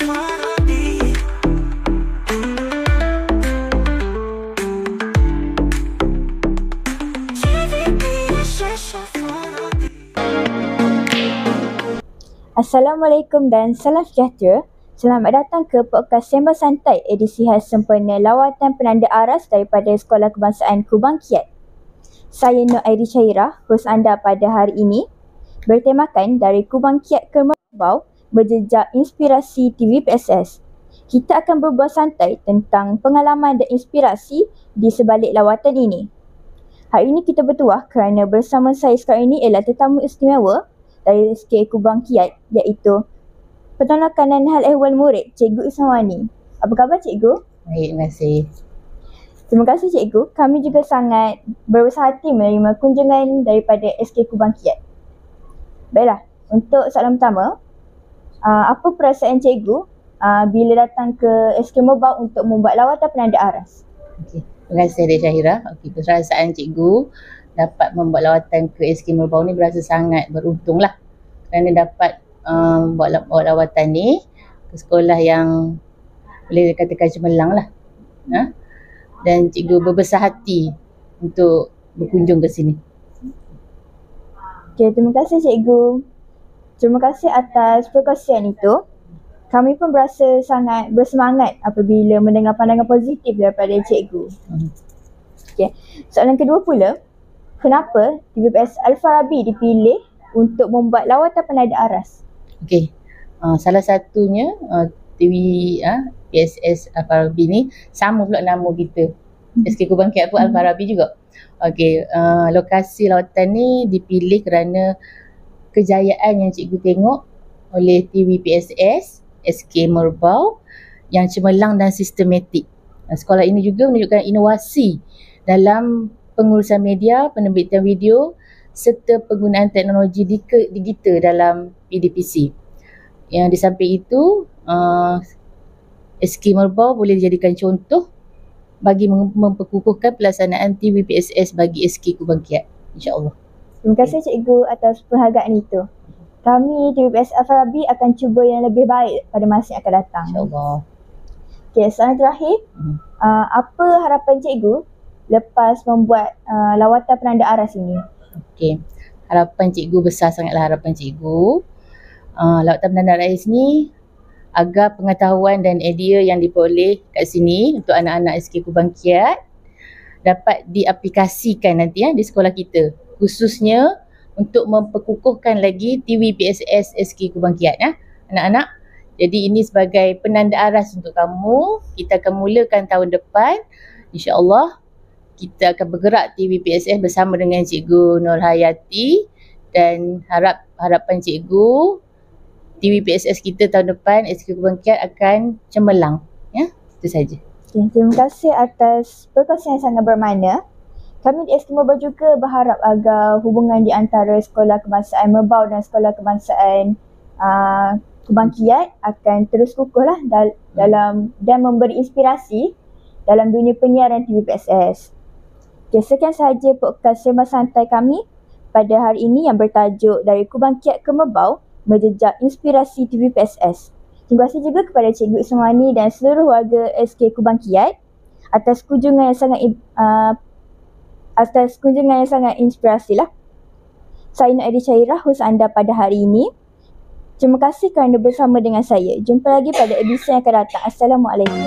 Assalamualaikum dan salam sejahtera. Selamat datang ke podcast Sembang Santai edisi khas sempena lawatan penanda aras daripada Sekolah Kebangsaan Kubang Kiat. Saya Nur Airi Syairah, hos anda pada hari ini, bertemakan dari Kubang Kiat ke Merbau, berjejak inspirasi TVPSS. Kita akan berbual santai tentang pengalaman dan inspirasi di sebalik lawatan ini. Hari ini kita bertuah kerana bersama saya sekarang ini ialah tetamu istimewa dari SK Kubang Kiat, iaitu Penolak Kanan Hal Ehwal Murid, Cikgu Ismawani. Apa khabar Cikgu? Baik, terima kasih. Terima kasih Cikgu. Kami juga sangat berbesar hati menerima kunjungan daripada SK Kubang Kiat. Baiklah, untuk soalan pertama, apa perasaan Cikgu bila datang ke SK Merbau untuk membuat lawatan penanda aras? Okey, terima kasih Adik Syahira. Okey, perasaan Cikgu dapat membuat lawatan ke SK Merbau ni berasa sangat beruntung lah, kerana dapat buat lawatan ni ke sekolah yang boleh dikatakan cemerlang lah. Dan Cikgu berbesar hati untuk berkunjung ke sini. Okey, terima kasih Cikgu. Terima kasih atas perkongsian itu. Kami pun berasa sangat bersemangat apabila mendengar pandangan positif daripada Cikgu. Okey, soalan kedua pula, kenapa TVPS Al-Farabi dipilih untuk membuat lawatan penanda aras? Okey, salah satunya PSS Al-Farabi ni sama pula nama kita. SK Kubang Kiat pun Al-Farabi juga. Okey, lokasi lawatan ni dipilih kerana kejayaan yang Cikgu tengok oleh TVPSS SK Merbau yang cemerlang dan sistematik. Sekolah ini juga menunjukkan inovasi dalam pengurusan media, penerbitan video serta penggunaan teknologi digital dalam PDPC. Yang di samping itu, SK Merbau boleh dijadikan contoh bagi memperkukuhkan pelaksanaan TVPSS bagi SK Kubang Kiat, insya-Allah. Terima kasih Cikgu atas penghargaan itu. Kami TVPS Al-Farabi akan cuba yang lebih baik pada masa yang akan datang, InsyaAllah. Okey, soalan terakhir, apa harapan Cikgu lepas membuat lawatan penanda aras ini? Okey, harapan Cikgu besar sangatlah harapan Cikgu. Lawatan penanda aras ni agar pengetahuan dan idea yang diperoleh kat sini untuk anak-anak SK Kubang Kiat dapat diaplikasikan nanti di sekolah kita, khususnya untuk memperkukuhkan lagi TVPSS SK Kubang Kiat anak-anak. Jadi ini sebagai penanda aras untuk kamu. Kita akan mulakan tahun depan, insya-Allah. Kita akan bergerak TVPSS bersama dengan Cikgu Nur Hayati, dan harapan Cikgu TVPSS kita tahun depan SK Kubang Kiat akan cemerlang. Itu saja. Okay, terima kasih atas perkongsian yang sangat bermakna. Kami di SK Merbau juga berharap agar hubungan di antara Sekolah Kebangsaan Merbau dan Sekolah Kebangsaan Kubang Kiat akan terus kukuhlah dalam dan memberi inspirasi dalam dunia penyiaran TVPSS. Okay, sekian sahaja podcast Sembang Santai kami pada hari ini yang bertajuk Dari Kubang Kiat ke Merbau, Berjejak Inspirasi TVPSS. Terima kasih juga kepada Cikgu Ismawani dan seluruh warga SK Kubang Kiat atas kunjungan yang sangat inspirasi lah. Saya Nur Airi Syairah, hos anda pada hari ini. Terima kasih kerana bersama dengan saya. Jumpa lagi pada edisi yang akan datang. Assalamualaikum.